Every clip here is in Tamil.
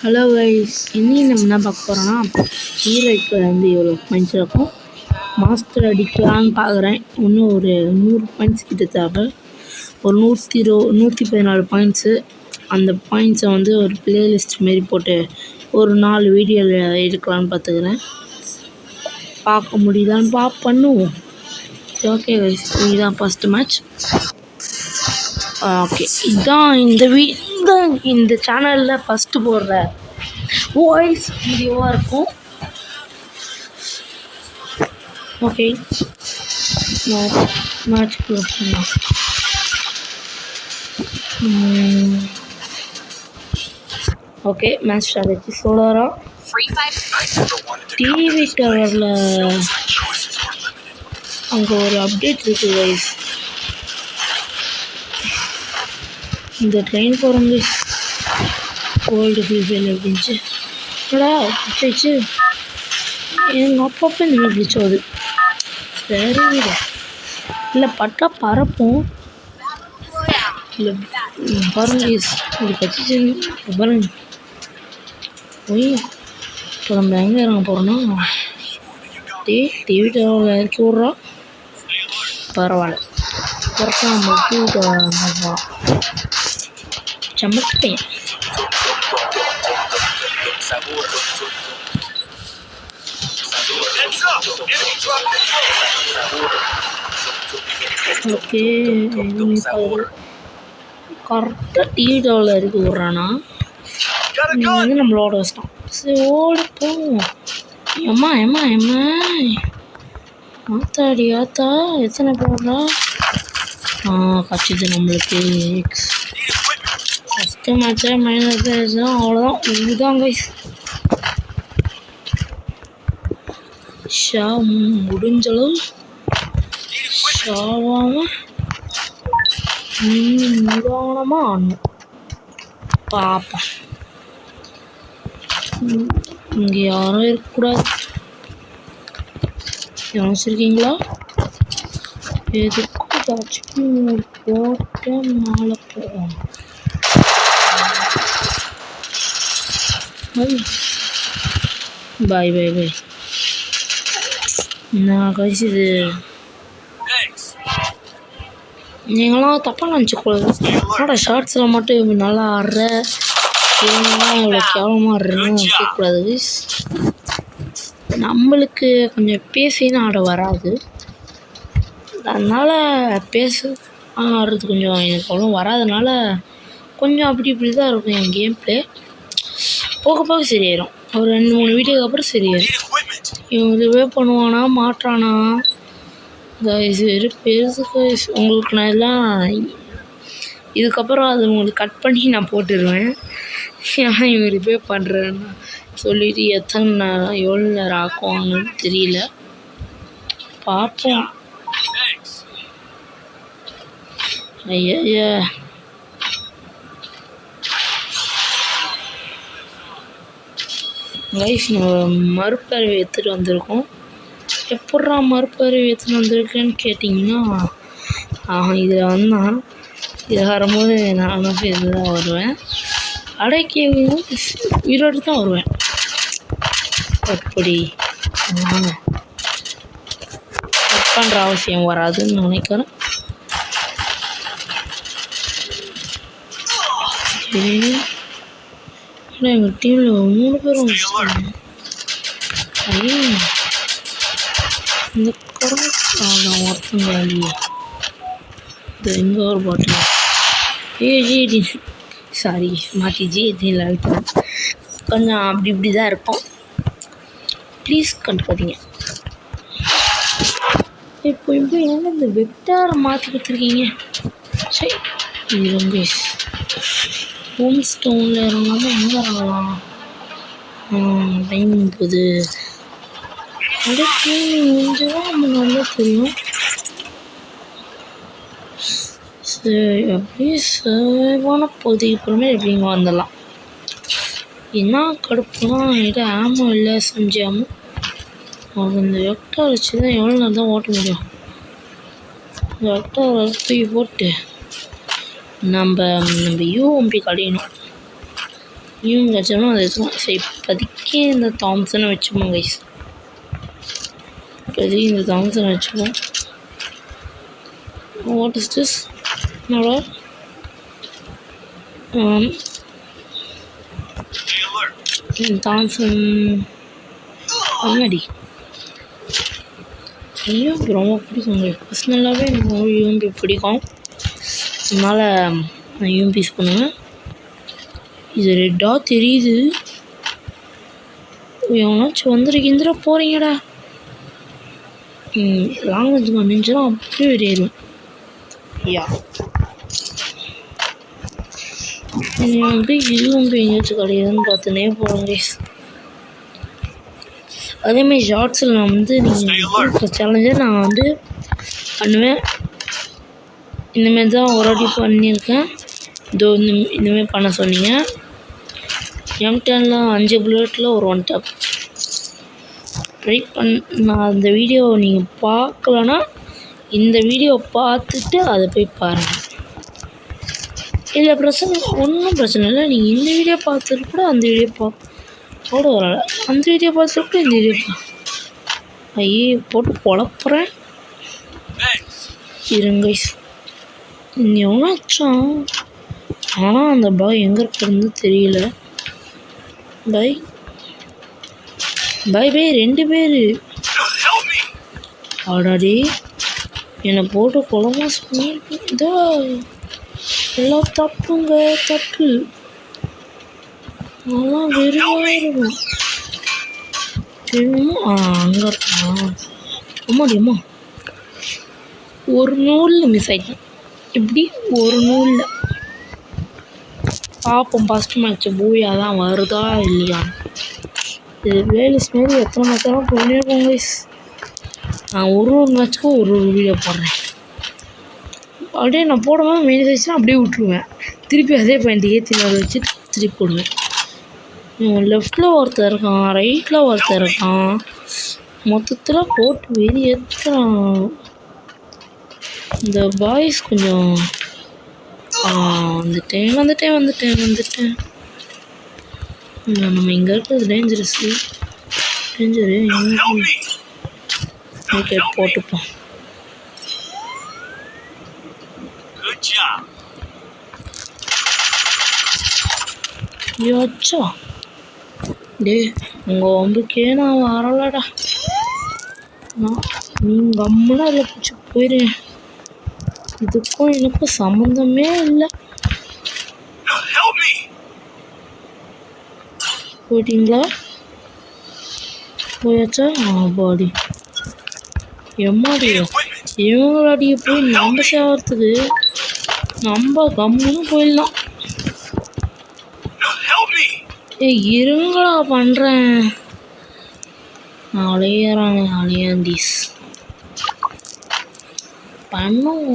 ஹலோ கைஸ், இன்னைக்கு நம்ம என்ன பார்க்க போகிறோன்னா ஹீரோய்க்கு வந்து இவ்வளோ பாயிண்ட்ஸ் இருக்கும். மாஸ்டர் அடிக்கலான்னு பார்க்குறேன். இன்னும் ஒரு 100 பாயிண்ட்ஸ் கிட்ட தேவை. ஒரு 114 பாயிண்ட்ஸு. அந்த பாயிண்ட்ஸை வந்து ஒரு பிளேலிஸ்ட் மாரி போட்டு ஒரு 4 வீடியோவில் எடுக்கலான்னு பார்த்துக்கிறேன். பார்க்க முடியுதான்னு பண்ணுவோம். ஓகே கைஸ், இதுதான் ஃபஸ்ட்டு மேட்ச். ஓகே, இதுதான் இந்த சேனலில் ஃபஸ்ட்டு போடுற வாய்ஸ் வீடியோவாக இருக்கும். ஓகே, மேட்ச் போடலாம். ஓகே, மேட்ச் ஸ்டார்ட் ஆச்சு. சோலாரா டிவி டவரில் அங்கே ஒரு அப்டேட் இருக்குது கைஸ். இந்த ட்ரெயின் போகிறவங்க ஓல்டு ஃபீல் அப்படின்ச்சு வச்சு எங்கள் அப்பப்போ இந்த மாதிரி பிடிச்சோது. சரி இல்லை பட்டா பறப்போம். இல்லை பாருங்க இப்படி கட்சி பாருங்க. போய் இப்போ நம்ம எங்கே இறங்க போகிறோன்னா டிவி டவரில் இறக்கி விட்றோம். பரவாயில்ல, கரெக்டாக நம்ம டிவி டவர் சமத்துப்பேன். ஓகே, கரெக்டாக டிவி டவரில் இறக்கி விட்றானா நீங்கள் வந்து நம்மளோட வச்சிட்டோம். சரி ஓடி போவோம். எம்மா ஆத்தாடி ஆத்தா எத்தனை போடுறா? கட்சிது நம்மளுக்கு ஃபஸ்ட்டு மேட்சே மைனஸ் ஆயிடுச்சுன்னா அவ்வளோதான். இதுதான் கைஸ், முடிஞ்சளவு ஷாவாமல் நிதானமாக ஆடணும். பார்ப்போம். இங்கே யாரும் இருக்கக்கூடாது. யோசிச்சிருக்கீங்களா? எதுக்கும் ஏதாச்சும் ஒரு போட்ட மேலே போவோம். பாய் நான் கழிச்சு இது நீங்களாம் தப்பாக நினச்சிக்கூடாது. என்னோட ஷார்ட்ஸில் மட்டும் இப்படி நல்லா ஆடுற இவங்களாம் இவ்வளோ கேவலமாக ஆடுறேன்னு கேட்கக்கூடாது. நம்மளுக்கு கொஞ்சம் பேசின்னு ஆட வராது. அதனால் ஆடுறது கொஞ்சம் எனக்கு அவ்வளோ வராதனால கொஞ்சம் அப்படி தான் இருக்கும் என் கேம் ப்ளே. போக சரியாயிடும். ஒரு 2-3 வீடியோக்கு அப்புறம் சரியாயிடும். இவன் இதுவே பண்ணுவானா மாட்டானா கைஸ், பெருசு கைஸ். உங்களுக்கு நான் எல்லாம் இதுக்கப்புறம் அது உங்களுக்கு கட் பண்ணி நான் போட்டுடுவேன். ஏன்னா இவன் ரிப்பே பண்ணுறேன்னு சொல்லிவிட்டு எவ்வளோ நேரம் ஆக்குவாங்கன்னு தெரியல. பார்ப்போம். ஐயா கைஸ், நம்ம மறுபறவை எடுத்துகிட்டு வந்திருக்கோம். எப்பட்றா மறுபறவை எடுத்துகிட்டு வந்திருக்கேன்னு கேட்டிங்கன்னா இதில் வந்தான். இதில் வரும்போது நானும் சேர்ந்து தான் வருவேன். அடைக்கி உயிரோடு தான் வருவேன். அப்படி கட் பண்ணுற அவசியம் வராதுன்னு நினைக்கிறேன். எங்கள் டீமில் 3 பேரும் வந்துட்டாங்க. இந்த கரெக்டாக ஒருத்தங்க இல்லையா? இந்த எங்கே ஒரு பாட்டில் சாரி மாற்றி ஜியில் அழுத்தம் கொஞ்சம் அப்படி தான் இருக்கும். ப்ளீஸ் கண்டுக்காதீங்க. இப்போ என்ன இந்த வெக்டாரை மாற்றி கொடுத்துருக்கீங்க? சரி, இது ரொம்ப ஹோம் ஸ்டோனில் இறங்காமல் எங்கே இறங்கலாம்? டைமிங் போகுது. அப்படியே டைமிங் முடிஞ்சதான் நம்ம நல்லா தெரியும். சரி, அப்படியே சேவான பகுதிக்கு அப்புறமே எப்படிங்க வந்துடலாம். என்ன கடுப்புனா என்கிட்ட ஆமோ இல்லை செஞ்சாமல் அவங்க இந்த வெக்டார் வச்சு தான் எவ்வளோ நேரம் தான் ஓட்ட முடியும். இந்த வெக்டாரை தூக்கி போட்டு நம்ம யூஎம்பி கழியணும். இவங்க வச்சோம்னா அது வச்சுக்கோம். சரி இப்போதைக்கு இந்த தாம்சனை வச்சுப்போம் கைஸ். இப்போதைக்கு இந்த தாம்சனை வச்சுப்போம். What is this? என்னோட தாம்சன் ஆமாடி யூஎம்பி ரொம்ப பிடிக்கும். பர்சனலாகவே எனக்கு யூஎம்பி பிடிக்கும். அதனால் நான் யூஎம்பி யூஸ் பண்ணுவேன். இது ரெட்டாக தெரியுது. எவனாச்சும் வந்துருக்கிந்திர போகிறீங்கடா. லாங் ரேஞ்சுக்கு வந்துச்சுன்னா அப்படியே வெளியேறும். யா வந்து யூஎம்பி எங்கேயாச்சும் கிடையாதுன்னு பார்த்துனே போகிறோம் கைஸ். அதேமாதிரி ஷார்ட்ஸில் நான் வந்து நீங்கள் சேலஞ்சை நான் வந்து பண்ணுவேன். இந்தமாரி தான் ஒரு வாட்டி பண்ணியிருக்கேன். இதோ இந்தமாரி பண்ண சொன்னீங்க. M10 5 புல்லட்டில் ஒரு 1 டாப் ட்ரை நான் அந்த வீடியோவை நீங்கள் பார்க்கலன்னா இந்த வீடியோ பார்த்துட்டு அதை போய் பாருங்கள். இல்லை ஒன்றும் பிரச்சனை இல்லை. நீங்கள் இந்த வீடியோ பார்த்துட்டு கூட அந்த வீடியோ போட வரல. அந்த வீடியோ பார்த்துட்டு கூட இந்த வீடியோ ஐயே போட்டு குழப்புறேன் இருங்க. எவனாச்சும் ஆனால் அந்த பாய் எங்கே இருக்கிறது தெரியல. பாய் 2 பேர் ஆடாடி என்னை போட்டு குழம்பா சொல்லியிருக்கேன். இதோ எல்லாம் தப்புங்க தப்பு. அதெல்லாம் வெறுவாக இருக்கும். அங்கே இருக்கான். அம்மாடி அம்மா ஒரு நூலில் மிஸ் ஆகிட்டேன். இப்படி ஒரு நூலில் பார்ப்போம். ஃபஸ்ட் மேட்ச் பூயா தான் வருதா இல்லையா. இது பிளேலிஸ்ட் மாரி எத்தனை மேட்சாலும் பண்ணியிருக்கோம் கைஸ். நான் ஒரு மேட்ச்சுக்கும் ஒரு வீடியோ போடுறேன். அப்படியே நான் போடும்போது மெயின் ஆயிடுச்சுன்னா அப்படியே விட்ருவேன். திருப்பி அதே பாயிண்ட் ஏற்றி வச்சு திருப்பி போடுவேன். லெஃப்டில் ஒருத்தர் இருக்கான், ரைட்டில் ஒருத்தர் இருக்கான். மொத்தத்தில் போட்டு வெளியேற்றுறான். இந்த பாய்ஸ் கொஞ்சம் வந்துட்டேன். நம்ம இங்கே இருக்கிறது டேஞ்சரு ஓகே போட்டுப்போம். யோச்சா டே உங்கள் வம்புக்கே நான் வரலடா. நீங்கள் அம்மனா இல்லை பிடிச்சி போயிருங்க. இதுக்கும் எனக்கும் சம்மந்தமே இல்லை. போயிட்டீங்களா? போயாச்சா? பாடி எம்மாடி இவங்களாடிய போய் நம்ம சேவறதுக்கு நம்ம கம்முன்னு போயிடலாம். இருங்களா பண்ணுறேன். அலையாண்டீஸ் பண்ணும்.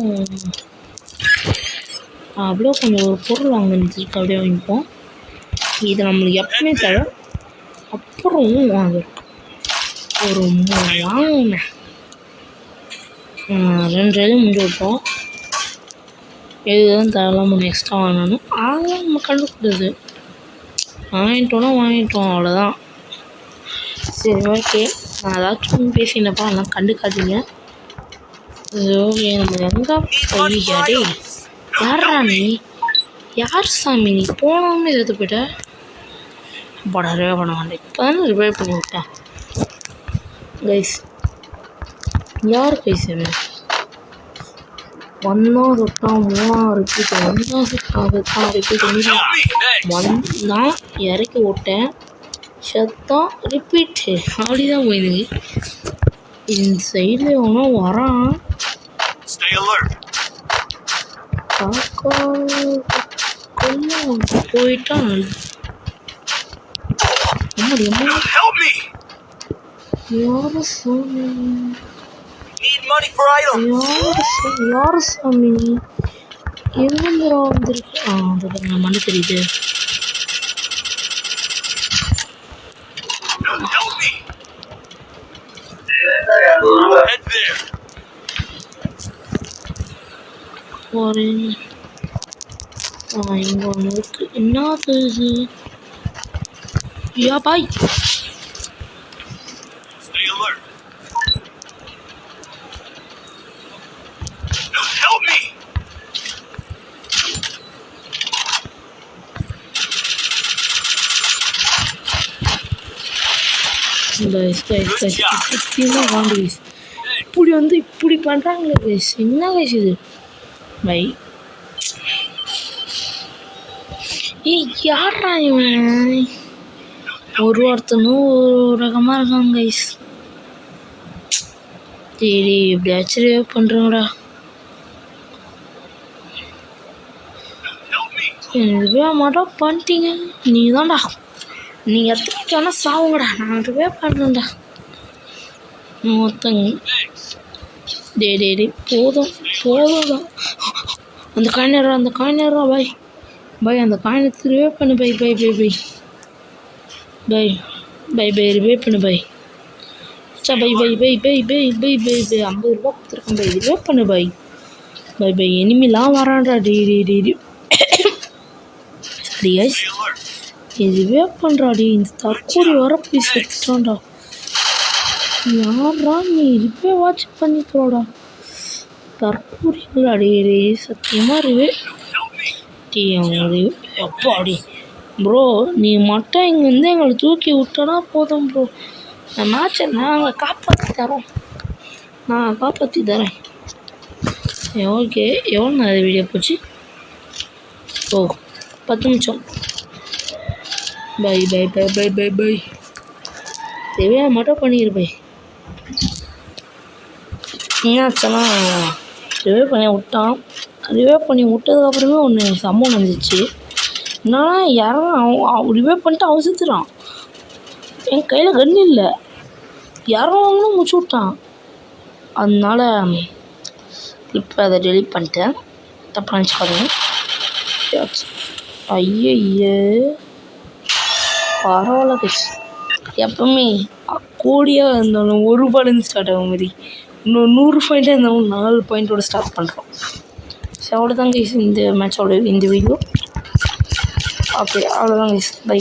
அப்படியே கொஞ்சம் ஒரு பொருள் வாங்கிருக்கு அப்படியே வாங்கிப்போம். இது நம்மளுக்கு எப்பவுமே தேவை. அப்புறம் வாங்க ஒரு வாங்கினேன் 2 இது முடிஞ்சு விட்டோம். எதுதான் தேவையில்லாம 3 எக்ஸ்ட்ரா வாங்கினாலும் அதெல்லாம் நம்ம கண்டுக்கூடாது. வாங்கிட்டோம் அவ்வளோதான். சரி ஓகே. நான் ஏதாச்சும் பேசினப்பா அதெல்லாம் கண்டுக்காதீங்க. ஓகே நம்ம எங்கே போய்யாடே யாரா நீ? யார் சாமி நீ? போனோம்னு சேர்த்து போயிட்ட. போட ரிவைவ் பண்ண மாட்டேன். இப்போ தானே ரிவைவ் பண்ணி விட்டேன் கைஸ். யார் கைஸ் என்ன வந்தான் சுட்டான் 3 ரிப்பீட் வந்தான் சுட்டான் ரிப்பீட் வந்தான் இறக்கி விட்டேன் செத்தான் ரிப்பீட்டு அப்படிதான் போயிடுது. இந்த சைடில் எவனோ வரான். காக்கா கொஞ்சம் போயிட்டான். யாரு சாமி எங்கேருந்துடா வந்துருக்கு? அது நான் மண்ணு தெரியுது. இங்கே ஒன்று இருக்கு. என்னது இது? யா பாய். சத்தியமாக வாங்க கைஸ். இப்படி வந்து இப்படி பண்ணுறாங்களே கைஸ். என்ன கைஸ் இது பை? யாரா இவன்? ஒருத்தனும் ஒரு ரகமாக இருக்காங்க கைஸ். சரி எப்படியாச்சும் ரிவைவ் பண்ணுறோங்கடா. ரிவைவ் மாட்டோம் பண்ணிட்டீங்க நீங்கள் தான்டா. நீங்கள் எத்தனை சாவுங்கடா, நான் ரிவைவ் பண்ணுறேன்டா. மொத்தங்க டே போதும் போதும். அந்த காயினரா பாய் பாய், அந்த காயினை ரிவைவ் பண்ணு bye bye bye bye bye bye bye revive பண்ணு பை. சா bye bye bye bye bye bye bye bye 50 ரூபா கொடுத்துருக்கேன் பை. ரிவைவ் பண்ணு பை பை பை. எனிமிலாம் வரான்டா. டே சரி கைஸ், ரிவைவ் பண்ணுறாடி. இந்த தற்கூரி வர போய் செத்துட்டான்டா. யாரா நீ? Revive watch பண்ணிக்கிறோடா தற்கூரிங்களா? டே சத்தியமாக ரிவைவ் எப்பாடி ப்ரோ. நீ மட்டும் இங்கே வந்து எங்களை தூக்கி விட்டனா போதும் ப்ரோ. இந்த மேட்சை நாங்கள் காப்பாற்றி தரோம். நான் காப்பாற்றி தரேன். ஓகே, எவ்வளோ நிறைய வீடியோ போச்சு? ஓ 10 நிமிஷம். Bye bye bye bye bye bye. தேவையாக மட்டும் பண்ணிடு பை. என்னாச்சுன்னா ரிவைவ் பண்ணி விட்டான். ரிவைவ் பண்ணி விட்டதுக்கப்புறமே ஒன்று சம்பவம் வந்துச்சு. என்னன்னா யாரும் ரிவைவ் பண்ணிட்டு அவன் செத்துறான். என் கையில் கன்று இல்லை. யாரும் முடிச்சு விட்டான். அதனால இப்போ அதை டெலிட் பண்ணிட்டேன். தப்பு நினச்சிக்காதீங்க. ஐயோ பரவாயில்ல கைஸ். எப்பவுமே கோடியாக இருந்தாலும் 1 ரூபாயிலேருந்து ஸ்டார்ட் ஆகும் மாதிரி இன்னும் 100 பாயிண்ட்டாக இருந்தாலும் 4 பாயிண்ட்டோட ஸ்டார்ட் பண்ணுறோம். ஸோ அவ்வளோதான் கைஸ் இந்த மேட்சோட இந்த வீடியோ. ஓகே அவ்வளோதான் கைஸ். பை.